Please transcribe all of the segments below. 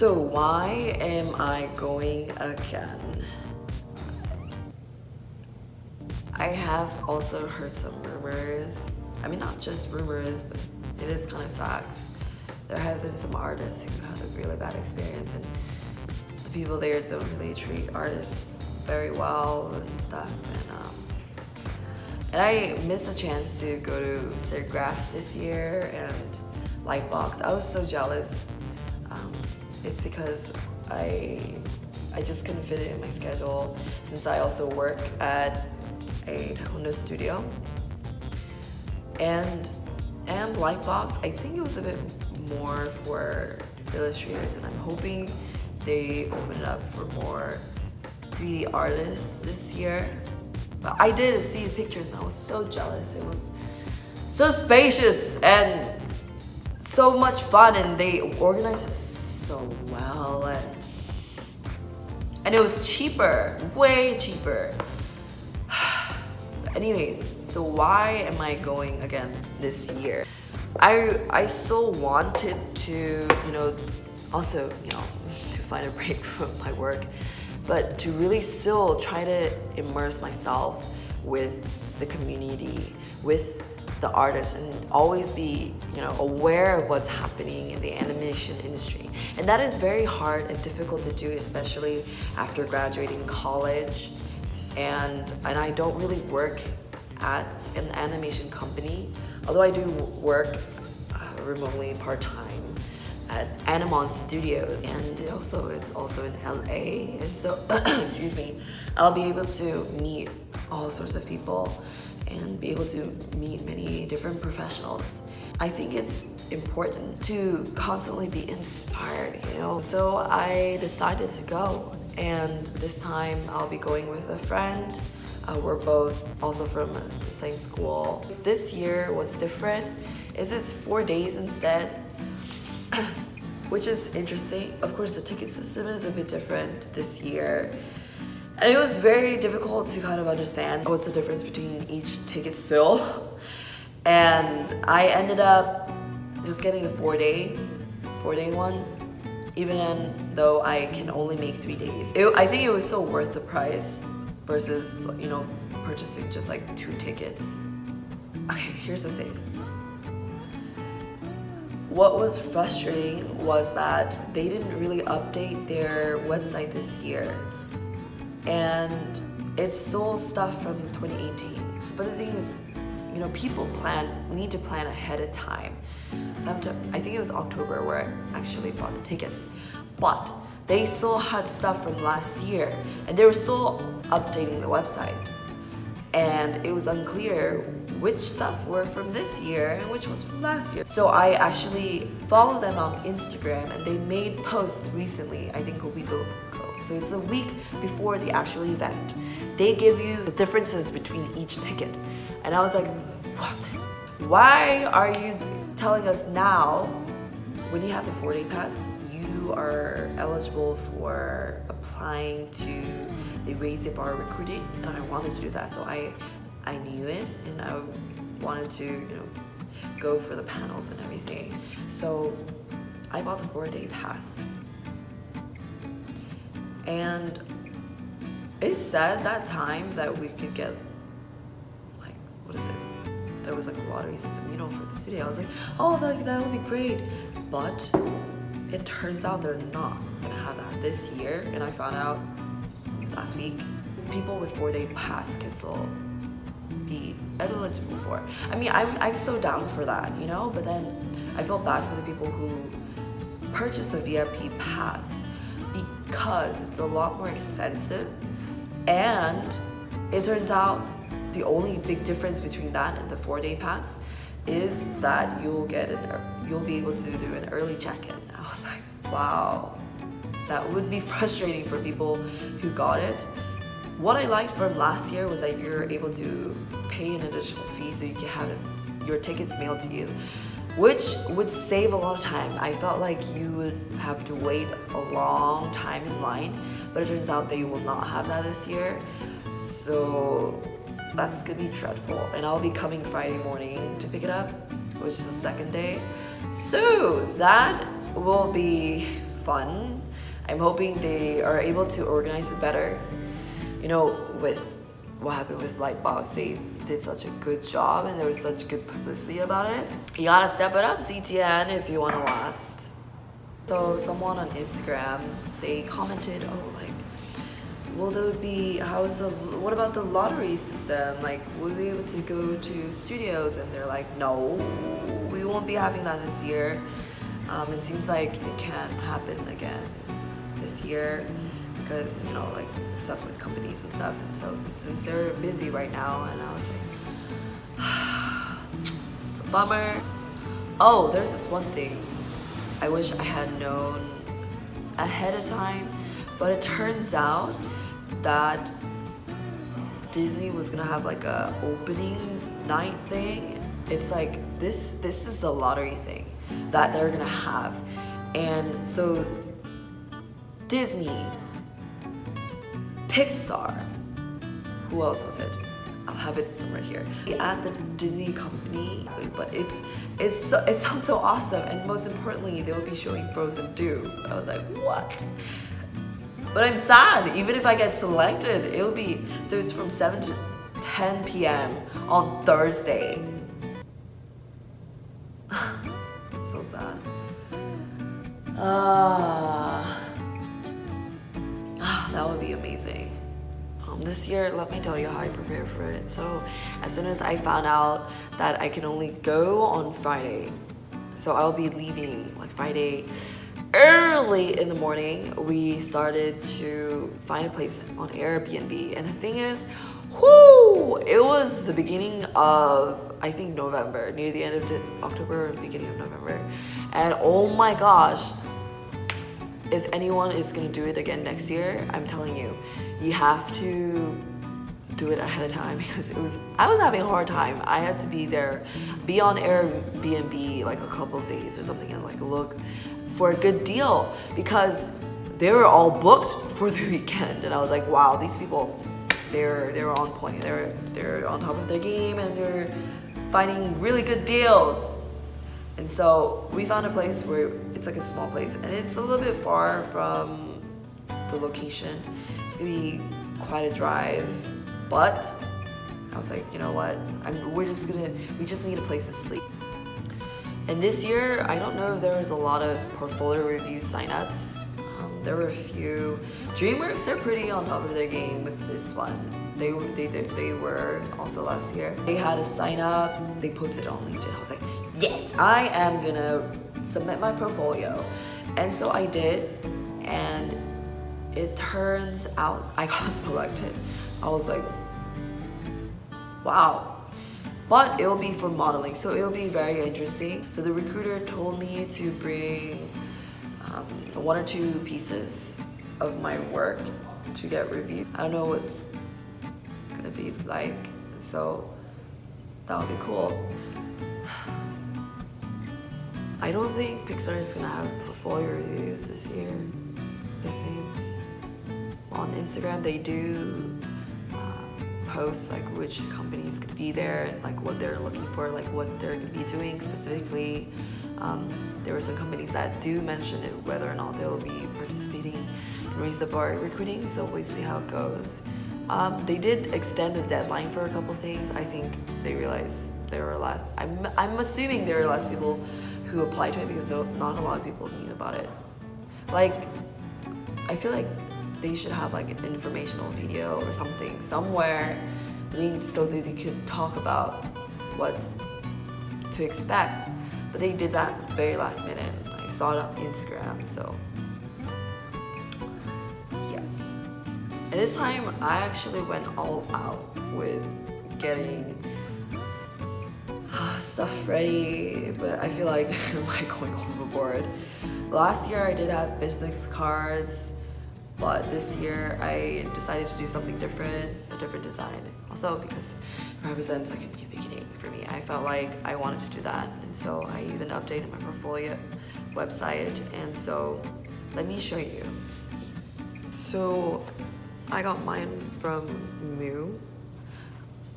So why am I going again? I have also heard some rumors. I mean, not just rumors, but it is kind of facts. There have been some artists who had a really bad experience, and the people there don't really treat artists very well and stuff. And I missed a chance to go to Serigraph this year and Lightbox. I was so jealous. It's because I just couldn't fit it in my schedule, since I also work at a taekwondo studio. And Lightbox, I think it was a bit more for illustrators, and I'm hoping they open it up for more 3D artists this year. But I did see the pictures and I was so jealous. It was so spacious and so much fun, and they organized it so well, and it was cheaper, way cheaper. Anyways, so why am I going again this year? I still wanted to, also, to find a break from my work, but to really still try to immerse myself with the community, with the artists, and always be, aware of what's happening in the animation industry. And that is very hard and difficult to do, especially after graduating college. And I don't really work at an animation company, although I do work remotely part-time at Animon Studios, and it's also in LA. And so excuse me, I'll be able to meet all sorts of people and be able to meet many different professionals. I think it's important to constantly be inspired, So I decided to go, and this time I'll be going with a friend. We're both also from the same school. This year was different, it's 4 days instead, which is interesting. Of course, the ticket system is a bit different this year. And it was very difficult to kind of understand what's the difference between each ticket still. And I ended up just getting the 4-day one, even though I can only make 3 days. I think it was still worth the price versus, purchasing just like 2 tickets. Okay, here's the thing. What was frustrating was that they didn't really update their website this year. And it's still stuff from 2018. But the thing is, people need to plan ahead of time. I think it was October where I actually bought the tickets. But they still had stuff from last year, and they were still updating the website. And it was unclear which stuff were from this year and which was from last year. So I actually follow them on Instagram, and they made posts recently, I think a week ago. So it's a week before the actual event. They give you the differences between each ticket. And I was like, what? Why are you telling us now, when you have the 4-day pass, you are eligible for applying to the Raise the Bar recruiting? And I wanted to do that, so I knew it, and I wanted to, go for the panels and everything. So I bought the 4-day pass. And it said that time that we could get, like, what is it? There was like a lottery system, for the studio. I was like, oh, that would be great. But it turns out they're not gonna have that this year. And I found out last week, people with 4-day pass can still be eligible for it. I mean, I'm so down for that, but then I feel bad for the people who purchase the VIP pass, because it's a lot more expensive. And it turns out the only big difference between that and the 4-day pass is that you'll be able to do an early check-in. I was like, wow, that would be frustrating for people who got it. What I liked from last year was that you're able to pay an additional fee so you can have your tickets mailed to you, which would save a lot of time. I felt like you would have to wait a long time in line, but it turns out they will not have that this year. So that's gonna be dreadful. And I'll be coming Friday morning to pick it up, which is the 2nd day. So that will be fun. I'm hoping they are able to organize it better. You know, with what happened with Lightbox, they did such a good job and there was such good publicity about it. You gotta step it up, CTN, if you want to last. So someone on Instagram, they commented, oh, like, will there be, what about the lottery system? Like, will we be able to go to studios? And they're like, no, we won't be having that this year. It seems like it can't happen again this year because, you know, like stuff with companies and stuff. And so since they're busy right now, and I was like, it's a bummer. Oh, there's this one thing I wish I had known ahead of time, but it turns out that Disney was gonna have like a opening night thing. It's like this is the lottery thing that they're gonna have. And so Disney, Pixar, who else was it? I'll have it somewhere here. At the Disney company, but it sounds so awesome, and most importantly, they'll be showing Frozen 2. I was like, what? But I'm sad. Even if I get selected, it'll be so it's from 7 to 10 p.m. on Thursday. So sad. That would be amazing. This year, let me tell you how I prepared for it. So as soon as I found out that I can only go on Friday, so I'll be leaving like Friday early in the morning, we started to find a place on Airbnb. And the thing is, whoo, it was the beginning of, I think, November, near the end of October or beginning of November. And oh my gosh, if anyone is gonna do it again next year, I'm telling you, you have to do it ahead of time because I was having a hard time. I had to be on Airbnb like a couple of days or something and like look for a good deal because they were all booked for the weekend. And I was like, wow, these people, they're on point. They're on top of their game and they're finding really good deals. And so we found a place where it's like a small place and it's a little bit far from the location. It's gonna be quite a drive, but I was like, you know what? We just need a place to sleep. And this year, I don't know if there was a lot of portfolio review signups. There were a few. DreamWorks, they're pretty on top of their game with this one. They were also last year. They had a sign up, they posted it on LinkedIn. I was like, yes, I am gonna submit my portfolio. And so I did, and it turns out I got selected. I was like, wow. But it will be for modeling, so it will be very interesting. So the recruiter told me to bring 1 or 2 pieces of my work to get reviewed. I don't know what's gonna be like, so that would be cool. I don't think Pixar is gonna have portfolio reviews this year, it seems. On Instagram, they do post like which companies could be there and like what they're looking for, like what they're gonna be doing specifically. There were some companies that do mention it, whether or not they'll be participating in Raise the Bar recruiting, so we'll see how it goes. They did extend the deadline for a couple things. I think they realized there were a lot. I'm assuming there are less people who applied to it because not a lot of people knew about it. Like, I feel like they should have like an informational video or something somewhere linked so that they could talk about what to expect. But they did that at the very last minute. I saw it on Instagram, so yes. And this time I actually went all out with getting stuff ready, but I feel like I'm like going overboard. Last year I did have business cards, but this year I decided to do something different, a different design. Also because it represents like a new beginning for me. I felt like I wanted to do that, and so I even updated my portfolio website, and so let me show you. So I got mine from Moo.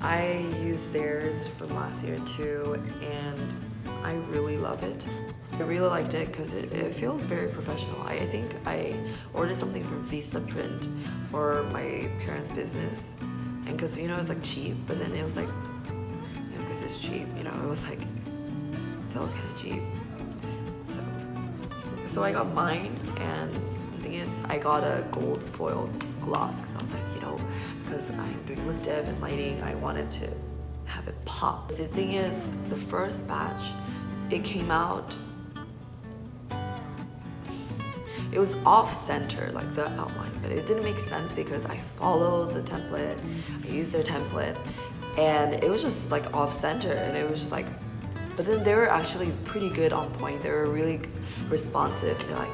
I used theirs from last year too, and I really love it. I really liked it because it feels very professional. I think I ordered something from Vista Print for my parents' business, and because it's like cheap, but then it was like, because it's cheap, it was like felt kind of cheap. So I got mine, and the thing is, I got a gold foil gloss because I was like, because I'm doing look dev and lighting, I wanted to have it pop. The thing is, the first batch, it came out. It was off-center, like the outline, but it didn't make sense because I followed the template, I used their template, and it was just like off-center, and it was just like, but then they were actually pretty good on point. They were really responsive. They're like,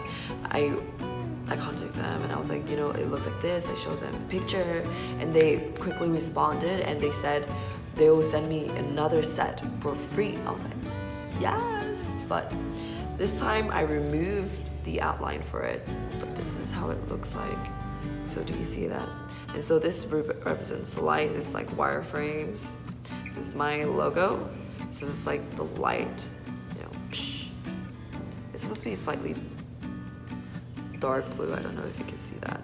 I contacted them and I was like, it looks like this. I showed them a picture, and they quickly responded, and they said they will send me another set for free. I was like, yes, but this time I removed the outline for it, but this is how it looks like. So do you see that? And so this represents the light. It's like wireframes. This is my logo. So it's like the light, psh. It's supposed to be slightly dark blue. I don't know if you can see that.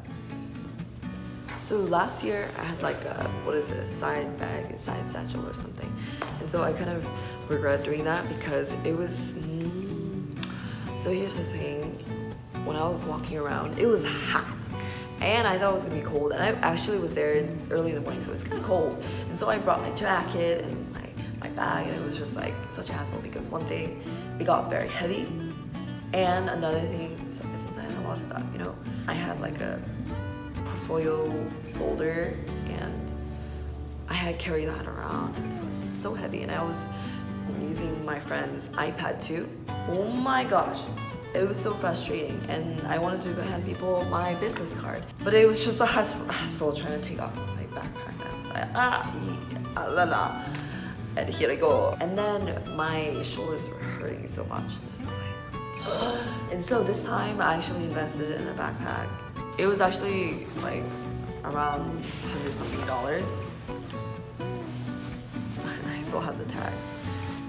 So last year I had like a, side bag, a side satchel or something. And so I kind of regret doing that because it was, so here's the thing. When I was walking around, it was hot. And I thought it was gonna be cold. And I actually was there early in the morning, so it's kind of cold. And so I brought my jacket and my bag, and it was just like such a hassle because one thing, it got very heavy. And another thing, since I had a lot of stuff, I had like a portfolio folder, and I had carried that around. It was so heavy, and I was using my friend's iPad too. Oh my gosh. It was so frustrating, and I wanted to hand people my business card, but it was just a hassle trying to take off my backpack. And I was like, and here I go. And then my shoulders were hurting so much. And so this time I actually invested in a backpack. It was actually like around $100-something. I still have the tag.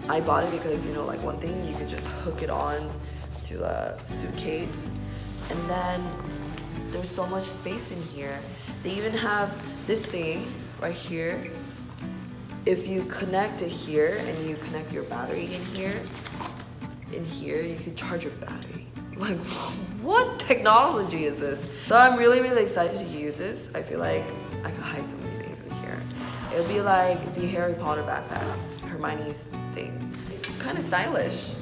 I bought it because like one thing, you could just hook it on to a suitcase, and then there's so much space in here. They even have this thing right here. If you connect it here and you connect your battery in here you can charge your battery. Like, what technology is this? So I'm really excited to use this. I feel like I could hide so many things in here. It'll be like the Harry Potter backpack, Hermione's thing. It's kind of stylish.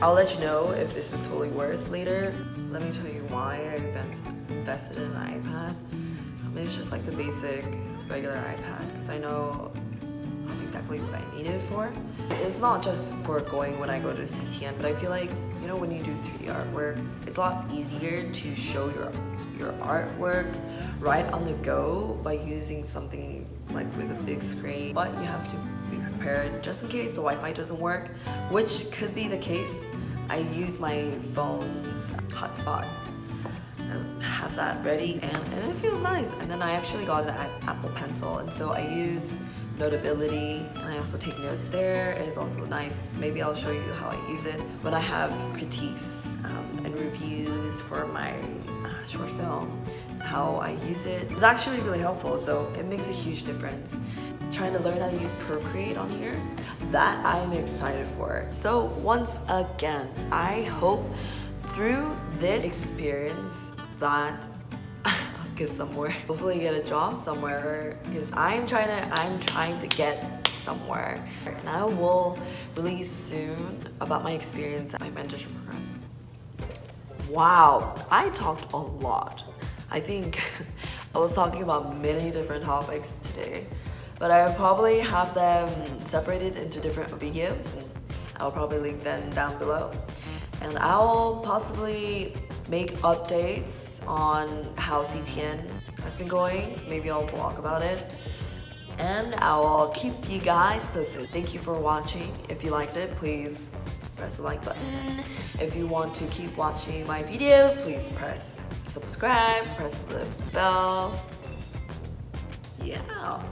I'll let you know if this is totally worth later. Let me tell you why I invested in an iPad. It's just like the basic regular iPad, because I know exactly what I need it for. It's not just for going when I go to CTN, but I feel like, when you do 3D artwork, it's a lot easier to show your artwork right on the go by using something like with a big screen. But you have to be prepared just in case the Wi-Fi doesn't work, which could be the case. I use my phone's hotspot and have that ready, and it feels nice. And then I actually got an Apple Pencil, and so I use Notability, and I also take notes there. It's also nice. Maybe I'll show you how I use it when I have critiques and reviews for my short film, how I use it. It's actually really helpful, so it makes a huge difference. Trying to learn how to use Procreate on here, that I'm excited for. So once again, I hope through this experience that get somewhere. Hopefully get a job somewhere, because I'm trying to get somewhere. And I will release soon about my experience at my mentorship program. Wow, I talked a lot. I think I was talking about many different topics today, but I'll probably have them separated into different videos, and I'll probably link them down below. And I'll possibly make updates on how CTN has been going. Maybe I'll vlog about it. And I'll keep you guys posted. Thank you for watching. If you liked it, please press the like button. If you want to keep watching my videos, please press subscribe, press the bell. Yeah.